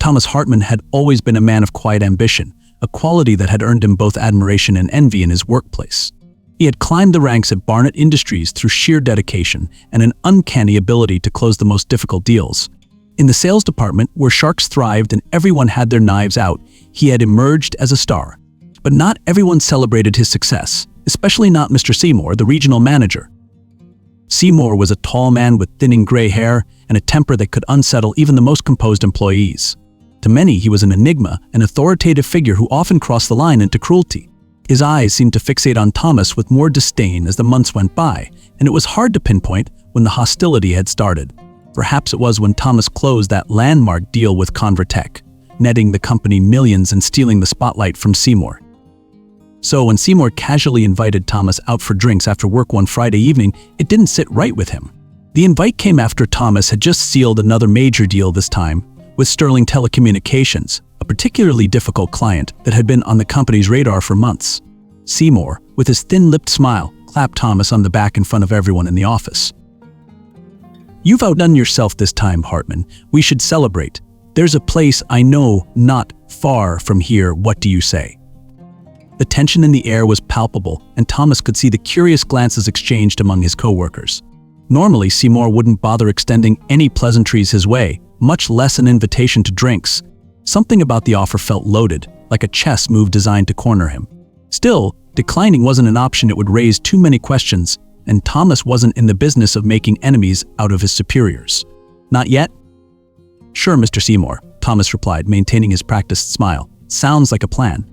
Thomas Hartman had always been a man of quiet ambition, a quality that had earned him both admiration and envy in his workplace. He had climbed the ranks at Barnett Industries through sheer dedication and an uncanny ability to close the most difficult deals. In the sales department, where sharks thrived and everyone had their knives out, he had emerged as a star. But not everyone celebrated his success, especially not Mr. Seymour, the regional manager. Seymour was a tall man with thinning gray hair and a temper that could unsettle even the most composed employees. To many, he was an enigma, an authoritative figure who often crossed the line into cruelty. His eyes seemed to fixate on Thomas with more disdain as the months went by, and it was hard to pinpoint when the hostility had started. Perhaps it was when Thomas closed that landmark deal with Convertech, netting the company millions and stealing the spotlight from Seymour. So when Seymour casually invited Thomas out for drinks after work one Friday evening, it didn't sit right with him. The invite came after Thomas had just sealed another major deal, this time with Sterling Telecommunications, a particularly difficult client that had been on the company's radar for months. Seymour, with his thin-lipped smile, clapped Thomas on the back in front of everyone in the office. "You've outdone yourself this time, Hartman. We should celebrate. There's a place I know not far from here. What do you say?" The tension in the air was palpable, and Thomas could see the curious glances exchanged among his co-workers. Normally, Seymour wouldn't bother extending any pleasantries his way, much less an invitation to drinks. Something about the offer felt loaded, like a chess move designed to corner him. Still, declining wasn't an option. It would raise too many questions, and Thomas wasn't in the business of making enemies out of his superiors. "Not yet?" "Sure, Mr. Seymour," Thomas replied, maintaining his practiced smile. "Sounds like a plan."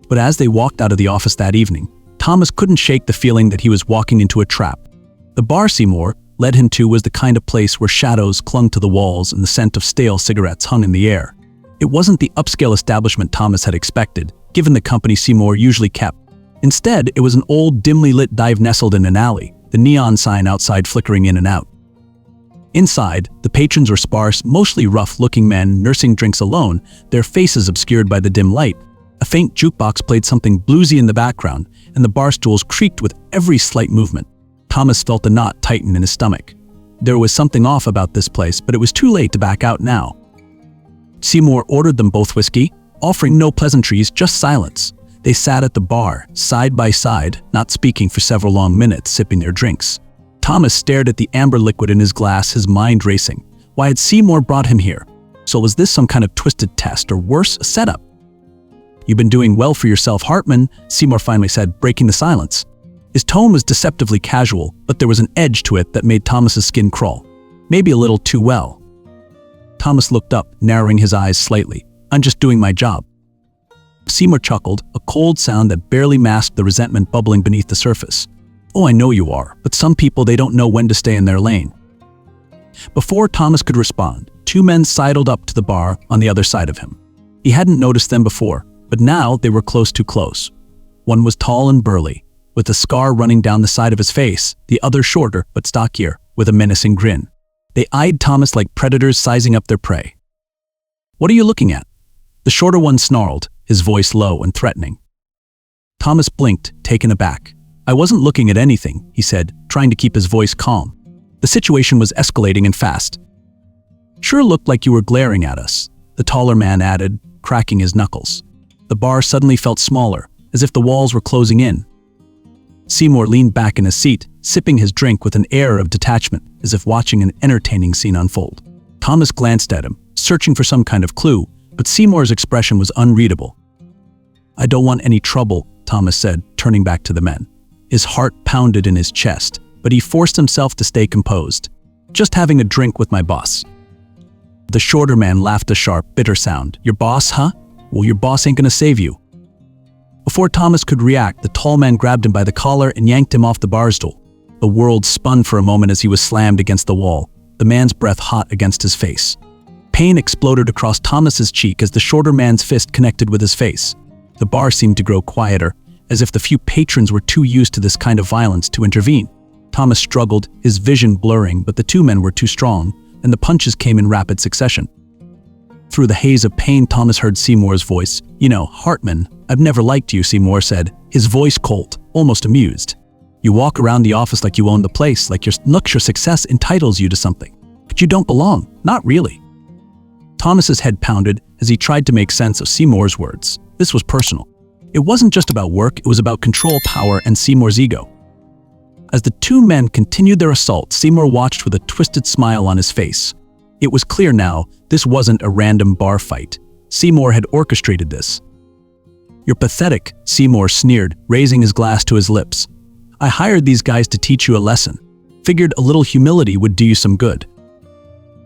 But as they walked out of the office that evening, Thomas couldn't shake the feeling that he was walking into a trap. The bar Seymour led him to was the kind of place where shadows clung to the walls and the scent of stale cigarettes hung in the air. It wasn't the upscale establishment Thomas had expected, given the company Seymour usually kept. Instead, it was an old, dimly lit dive nestled in an alley, the neon sign outside flickering in and out. Inside, the patrons were sparse, mostly rough-looking men nursing drinks alone, their faces obscured by the dim light. A faint jukebox played something bluesy in the background, and the bar stools creaked with every slight movement. Thomas felt a knot tighten in his stomach. There was something off about this place, but it was too late to back out now. Seymour ordered them both whiskey, offering no pleasantries, just silence. They sat at the bar, side by side, not speaking for several long minutes, sipping their drinks. Thomas stared at the amber liquid in his glass, his mind racing. Why had Seymour brought him here? So was this some kind of twisted test, or worse, a setup? "You've been doing well for yourself, Hartman," Seymour finally said, breaking the silence. His tone was deceptively casual, but there was an edge to it that made Thomas's skin crawl. Maybe a little too well. Thomas looked up, narrowing his eyes slightly. "I'm just doing my job." Seymour chuckled, a cold sound that barely masked the resentment bubbling beneath the surface. "Oh, I know you are, but some people, they don't know when to stay in their lane." Before Thomas could respond, two men sidled up to the bar on the other side of him. He hadn't noticed them before, but now they were close too close. One was tall and burly, with a scar running down the side of his face, the other shorter but stockier, with a menacing grin. They eyed Thomas like predators sizing up their prey. "What are you looking at?" The shorter one snarled, his voice low and threatening. Thomas blinked, taken aback. "I wasn't looking at anything," he said, trying to keep his voice calm. The situation was escalating and fast. "Sure looked like you were glaring at us," the taller man added, cracking his knuckles. The bar suddenly felt smaller, as if the walls were closing in. Seymour leaned back in his seat, sipping his drink with an air of detachment, as if watching an entertaining scene unfold. Thomas glanced at him, searching for some kind of clue, but Seymour's expression was unreadable. "I don't want any trouble," Thomas said, turning back to the men. His heart pounded in his chest, but he forced himself to stay composed. "Just having a drink with my boss." The shorter man laughed a sharp, bitter sound. "Your boss, huh? Well, your boss ain't gonna save you." Before Thomas could react, the tall man grabbed him by the collar and yanked him off the bar stool. The world spun for a moment as he was slammed against the wall, the man's breath hot against his face. Pain exploded across Thomas's cheek as the shorter man's fist connected with his face. The bar seemed to grow quieter, as if the few patrons were too used to this kind of violence to intervene. Thomas struggled, his vision blurring, but the two men were too strong, and the punches came in rapid succession. Through the haze of pain, Thomas heard Seymour's voice. "You know, Hartman, I've never liked you," Seymour said, his voice cold, almost amused. "You walk around the office like you own the place, like your success entitles you to something. But you don't belong, not really." Thomas's head pounded as he tried to make sense of Seymour's words. This was personal. It wasn't just about work, it was about control, power, and Seymour's ego. As the two men continued their assault, Seymour watched with a twisted smile on his face. It was clear now, this wasn't a random bar fight. Seymour had orchestrated this. "You're pathetic," Seymour sneered, raising his glass to his lips. "I hired these guys to teach you a lesson. Figured a little humility would do you some good."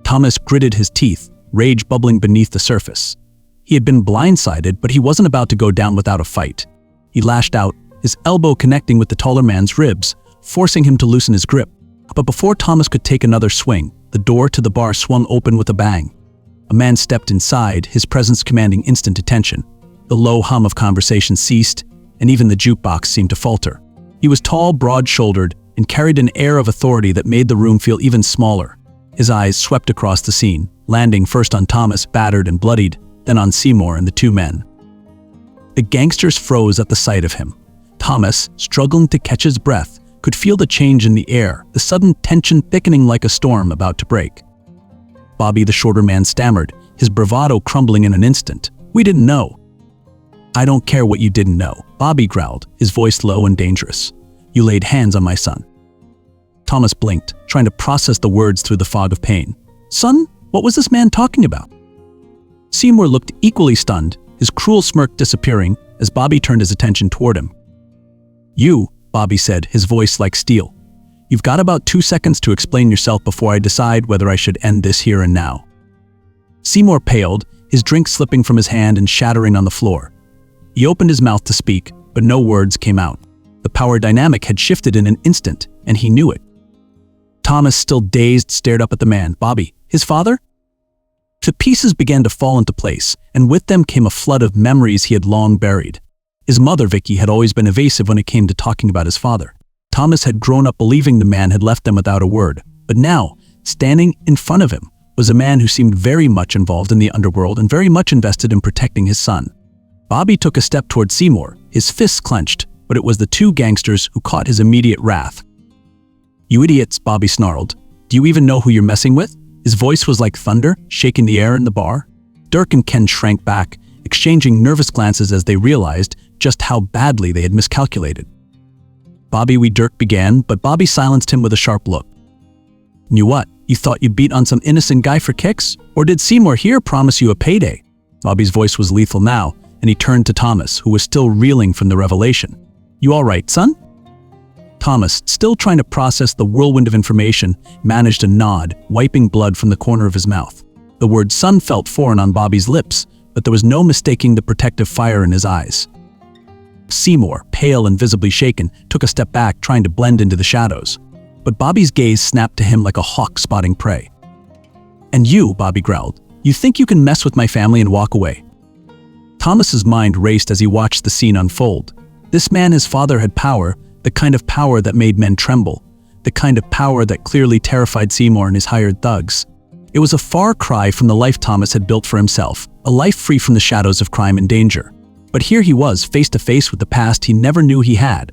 Thomas gritted his teeth, rage bubbling beneath the surface. He had been blindsided, but he wasn't about to go down without a fight. He lashed out, his elbow connecting with the taller man's ribs, forcing him to loosen his grip. But before Thomas could take another swing, the door to the bar swung open with a bang. A man stepped inside, his presence commanding instant attention. The low hum of conversation ceased, and even the jukebox seemed to falter. He was tall, broad-shouldered, and carried an air of authority that made the room feel even smaller. His eyes swept across the scene, landing first on Thomas, battered and bloodied, then on Seymour and the two men. The gangsters froze at the sight of him. Thomas, struggling to catch his breath, could feel the change in the air, the sudden tension thickening like a storm about to break. Bobby, the shorter man, stammered, his bravado crumbling in an instant. "We didn't know." "I don't care what you didn't know," Bobby growled, his voice low and dangerous. "You laid hands on my son." Thomas blinked, trying to process the words through the fog of pain. "Son? What was this man talking about?" Seymour looked equally stunned, his cruel smirk disappearing as Bobby turned his attention toward him. "You," Bobby said, his voice like steel. "You've got about 2 seconds to explain yourself before I decide whether I should end this here and now." Seymour paled, his drink slipping from his hand and shattering on the floor. He opened his mouth to speak, but no words came out. The power dynamic had shifted in an instant, and he knew it. Thomas, still dazed, stared up at the man. "Bobby, his father?" The pieces began to fall into place, and with them came a flood of memories he had long buried. His mother, Vicky, had always been evasive when it came to talking about his father. Thomas had grown up believing the man had left them without a word, but now, standing in front of him, was a man who seemed very much involved in the underworld and very much invested in protecting his son. Bobby took a step toward Seymour, his fists clenched, but it was the two gangsters who caught his immediate wrath. "You idiots," Bobby snarled. "Do you even know who you're messing with?" His voice was like thunder, shaking the air in the bar. Dirk and Ken shrank back, exchanging nervous glances as they realized just how badly they had miscalculated. "Bobby," Dirk began, but Bobby silenced him with a sharp look. "Knew what? You thought you beat on some innocent guy for kicks? Or did Seymour here promise you a payday?" Bobby's voice was lethal now, and he turned to Thomas, who was still reeling from the revelation. "You all right, son?" Thomas, still trying to process the whirlwind of information, managed a nod, wiping blood from the corner of his mouth. The word son felt foreign on Bobby's lips, but there was no mistaking the protective fire in his eyes. Seymour, pale and visibly shaken, took a step back, trying to blend into the shadows. But Bobby's gaze snapped to him like a hawk spotting prey. "And you," Bobby growled, "you think you can mess with my family and walk away?" Thomas's mind raced as he watched the scene unfold. This man, his father, had power, the kind of power that made men tremble, the kind of power that clearly terrified Seymour and his hired thugs. It was a far cry from the life Thomas had built for himself, a life free from the shadows of crime and danger. But here he was, face to face with the past he never knew he had.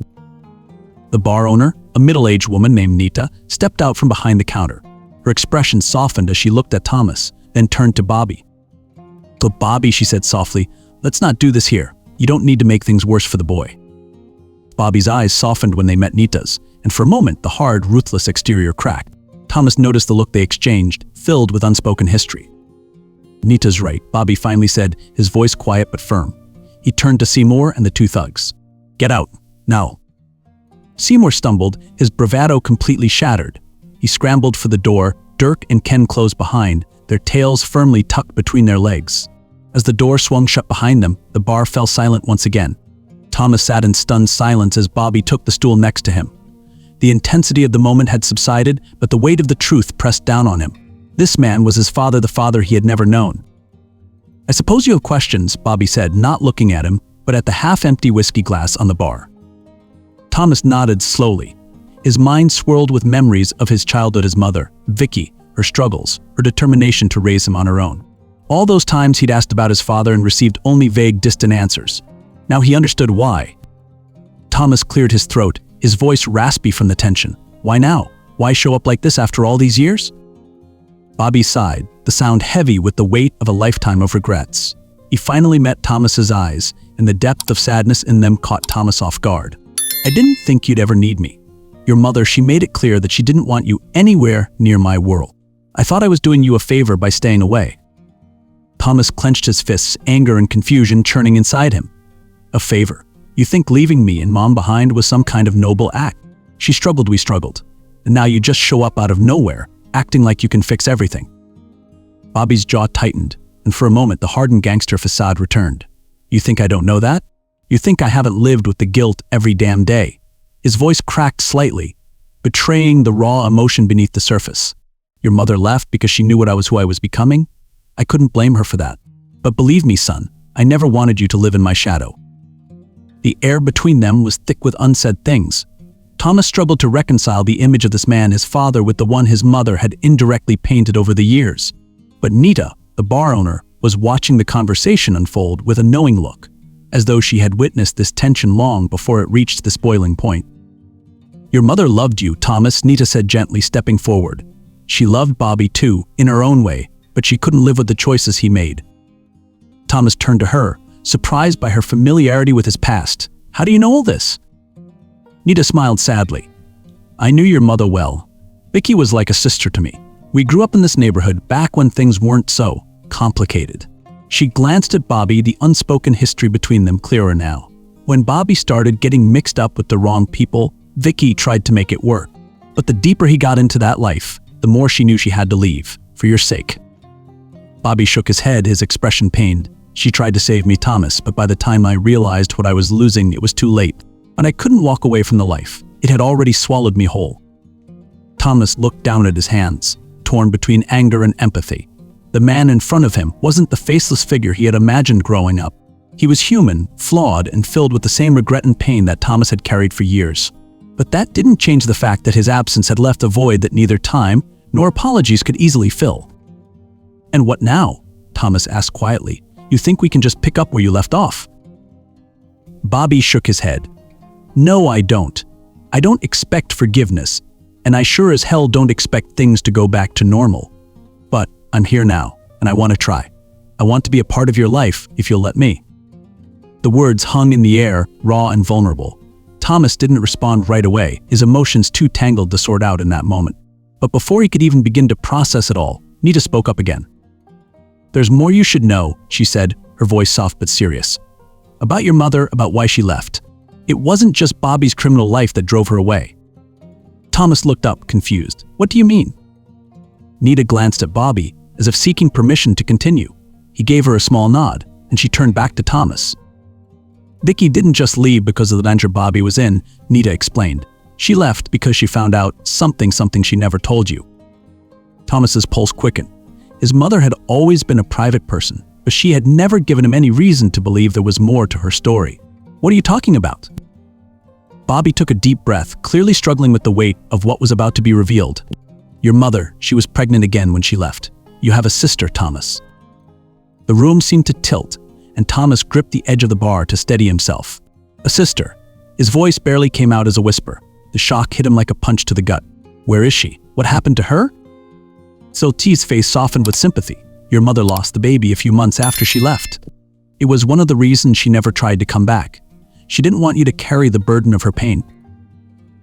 The bar owner, a middle-aged woman named Nita, stepped out from behind the counter. Her expression softened as she looked at Thomas, then turned to Bobby. "Look, Bobby," she said softly, "let's not do this here. You don't need to make things worse for the boy." Bobby's eyes softened when they met Nita's, and for a moment the hard, ruthless exterior cracked. Thomas noticed the look they exchanged, filled with unspoken history. "Nita's right," Bobby finally said, his voice quiet but firm. He turned to Seymour and the two thugs. "Get out, now." Seymour stumbled, his bravado completely shattered. He scrambled for the door, Dirk and Ken closed behind, their tails firmly tucked between their legs. As the door swung shut behind them, the bar fell silent once again. Thomas sat in stunned silence as Bobby took the stool next to him. The intensity of the moment had subsided, but the weight of the truth pressed down on him. This man was his father, the father he had never known. "I suppose you have questions," Bobby said, not looking at him, but at the half-empty whiskey glass on the bar. Thomas nodded slowly. His mind swirled with memories of his childhood, his mother, Vicky, her struggles, her determination to raise him on her own. All those times he'd asked about his father and received only vague, distant answers. Now he understood why. Thomas cleared his throat, his voice raspy from the tension. "Why now? Why show up like this after all these years?" Bobby sighed, the sound heavy with the weight of a lifetime of regrets. He finally met Thomas's eyes, and the depth of sadness in them caught Thomas off guard. "I didn't think you'd ever need me. Your mother, she made it clear that she didn't want you anywhere near my world. I thought I was doing you a favor by staying away." Thomas clenched his fists, anger and confusion churning inside him. "A favor? You think leaving me and Mom behind was some kind of noble act?" We struggled. And now you just show up out of nowhere, acting like you can fix everything. Bobby's jaw tightened, and for a moment the hardened gangster facade returned. "You think I don't know that? You think I haven't lived with the guilt every damn day?" His voice cracked slightly, betraying the raw emotion beneath the surface. "Your mother left because she knew who I was becoming? I couldn't blame her for that. But believe me, son, I never wanted you to live in my shadow." The air between them was thick with unsaid things. Thomas struggled to reconcile the image of this man, his father, with the one his mother had indirectly painted over the years. But Nita, the bar owner, was watching the conversation unfold with a knowing look, as though she had witnessed this tension long before it reached this boiling point. "Your mother loved you, Thomas," Nita said gently, stepping forward. "She loved Bobby too, in her own way, but she couldn't live with the choices he made." Thomas turned to her, surprised by her familiarity with his past. "How do you know all this?" Nita smiled sadly. "I knew your mother well. Vicky was like a sister to me. We grew up in this neighborhood back when things weren't so complicated." She glanced at Bobby, the unspoken history between them clearer now. When Bobby started getting mixed up with the wrong people, Vicky tried to make it work. But the deeper he got into that life, the more she knew she had to leave, for your sake. Bobby shook his head, his expression pained. "She tried to save me, Thomas, but by the time I realized what I was losing, it was too late. And I couldn't walk away from the life. It had already swallowed me whole." Thomas looked down at his hands, torn between anger and empathy. The man in front of him wasn't the faceless figure he had imagined growing up. He was human, flawed, and filled with the same regret and pain that Thomas had carried for years. But that didn't change the fact that his absence had left a void that neither time nor apologies could easily fill. "And what now?" Thomas asked quietly. "You think we can just pick up where you left off?" Bobby shook his head. "No, I don't. I don't expect forgiveness, and I sure as hell don't expect things to go back to normal. But I'm here now, and I want to try. I want to be a part of your life, if you'll let me." The words hung in the air, raw and vulnerable. Thomas didn't respond right away, his emotions too tangled to sort out in that moment. But before he could even begin to process it all, Nita spoke up again. "There's more you should know," she said, her voice soft but serious. "About your mother, about why she left. It wasn't just Bobby's criminal life that drove her away." Thomas looked up, confused. "What do you mean?" Nita glanced at Bobby, as if seeking permission to continue. He gave her a small nod, and she turned back to Thomas. "Vicky didn't just leave because of the danger Bobby was in," Nita explained. "She left because she found out something she never told you." Thomas's pulse quickened. His mother had always been a private person, but she had never given him any reason to believe there was more to her story. "What are you talking about?" Bobby took a deep breath, clearly struggling with the weight of what was about to be revealed. "Your mother, she was pregnant again when she left. You have a sister, Thomas." The room seemed to tilt, and Thomas gripped the edge of the bar to steady himself. "A sister." His voice barely came out as a whisper. The shock hit him like a punch to the gut. "Where is she? What happened to her?" Silt's face softened with sympathy. "Your mother lost the baby a few months after she left. It was one of the reasons she never tried to come back. She didn't want you to carry the burden of her pain."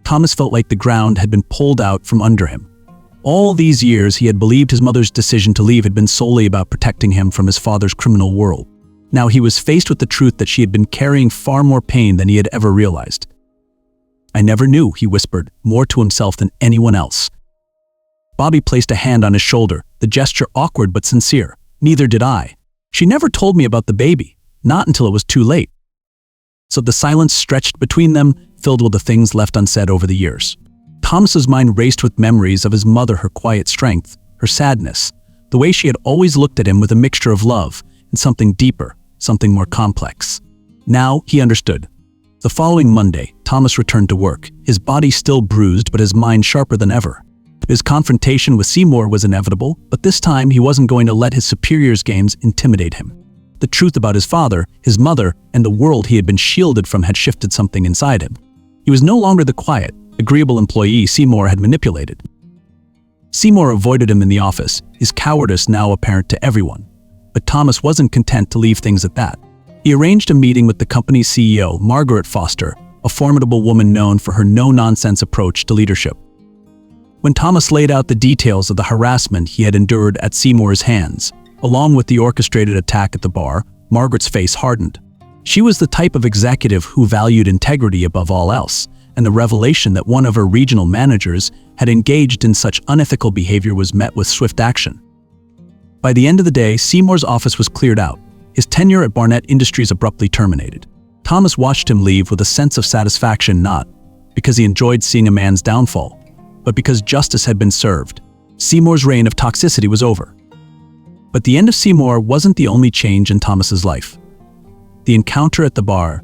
Thomas felt like the ground had been pulled out from under him. All these years he had believed his mother's decision to leave had been solely about protecting him from his father's criminal world. Now he was faced with the truth that she had been carrying far more pain than he had ever realized. "I never knew," he whispered, more to himself than anyone else. Bobby placed a hand on his shoulder, the gesture awkward but sincere. "Neither did I. She never told me about the baby, not until it was too late." So the silence stretched between them, filled with the things left unsaid over the years. Thomas's mind raced with memories of his mother, her quiet strength, her sadness, the way she had always looked at him with a mixture of love and something deeper, something more complex. Now he understood. The following Monday, Thomas returned to work, his body still bruised but his mind sharper than ever. His confrontation with Seymour was inevitable, but this time he wasn't going to let his superior's games intimidate him. The truth about his father, his mother, and the world he had been shielded from had shifted something inside him. He was no longer the quiet, agreeable employee Seymour had manipulated. Seymour avoided him in the office, his cowardice now apparent to everyone. But Thomas wasn't content to leave things at that. He arranged a meeting with the company's CEO, Margaret Foster, a formidable woman known for her no-nonsense approach to leadership. When Thomas laid out the details of the harassment he had endured at Seymour's hands, along with the orchestrated attack at the bar, Margaret's face hardened. She was the type of executive who valued integrity above all else, and the revelation that one of her regional managers had engaged in such unethical behavior was met with swift action. By the end of the day, Seymour's office was cleared out, his tenure at Barnett Industries abruptly terminated. Thomas watched him leave with a sense of satisfaction, not because he enjoyed seeing a man's downfall, but because justice had been served. Seymour's reign of toxicity was over. But the end of Seymour wasn't the only change in Thomas's life. The encounter at the bar,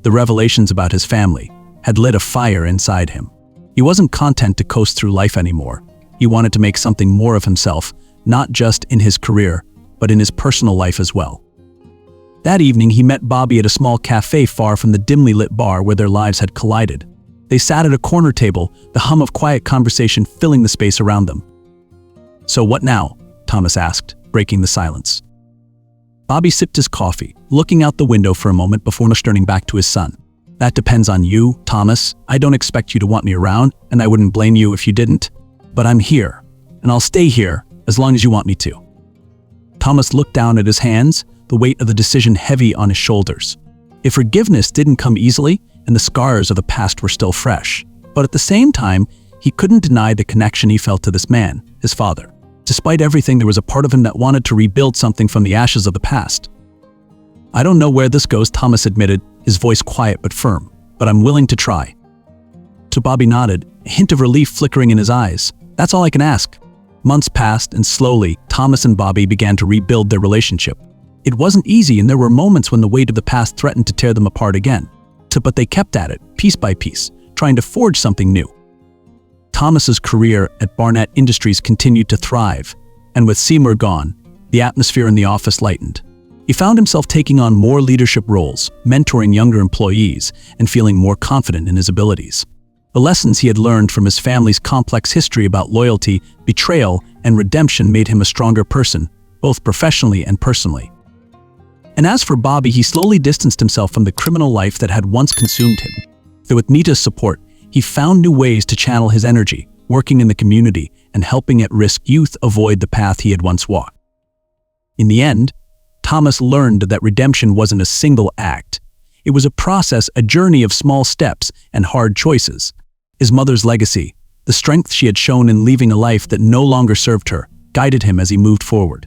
the revelations about his family, had lit a fire inside him. He wasn't content to coast through life anymore. He wanted to make something more of himself, not just in his career, but in his personal life as well. That evening, he met Bobby at a small cafe far from the dimly lit bar where their lives had collided. They sat at a corner table, the hum of quiet conversation filling the space around them. "So what now?" Thomas asked, breaking the silence. Bobby sipped his coffee, looking out the window for a moment before turning back to his son. "That depends on you, Thomas. I don't expect you to want me around, and I wouldn't blame you if you didn't. But I'm here, and I'll stay here as long as you want me to." Thomas looked down at his hands, the weight of the decision heavy on his shoulders. If forgiveness didn't come easily, and the scars of the past were still fresh, but at the same time, he couldn't deny the connection he felt to this man, his father. Despite everything, there was a part of him that wanted to rebuild something from the ashes of the past. "I don't know where this goes," Thomas admitted, his voice quiet but firm, "but I'm willing to try." So Bobby nodded, a hint of relief flickering in his eyes. "That's all I can ask." Months passed, and slowly, Thomas and Bobby began to rebuild their relationship. It wasn't easy, and there were moments when the weight of the past threatened to tear them apart again. But they kept at it, piece by piece, trying to forge something new. Thomas's career at Barnett Industries continued to thrive, and with Seymour gone, the atmosphere in the office lightened. He found himself taking on more leadership roles, mentoring younger employees, and feeling more confident in his abilities. The lessons he had learned from his family's complex history about loyalty, betrayal, and redemption made him a stronger person, both professionally and personally. And as for Bobby, he slowly distanced himself from the criminal life that had once consumed him. Though with Nita's support, he found new ways to channel his energy, working in the community and helping at-risk youth avoid the path he had once walked. In the end, Thomas learned that redemption wasn't a single act. It was a process, a journey of small steps and hard choices. His mother's legacy, the strength she had shown in leaving a life that no longer served her, guided him as he moved forward.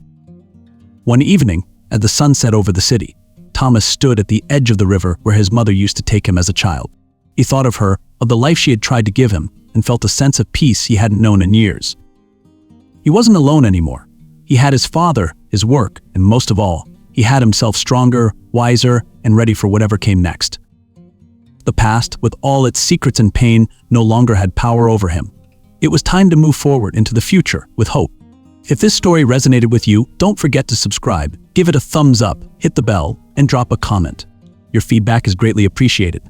One evening, as the sun set over the city, Thomas stood at the edge of the river where his mother used to take him as a child. He thought of her, of the life she had tried to give him, and felt a sense of peace he hadn't known in years. He wasn't alone anymore. He had his father, his work, and most of all, he had himself stronger, wiser, and ready for whatever came next. The past, with all its secrets and pain, no longer had power over him. It was time to move forward into the future with hope. If this story resonated with you, don't forget to subscribe, give it a thumbs up, hit the bell, and drop a comment. Your feedback is greatly appreciated.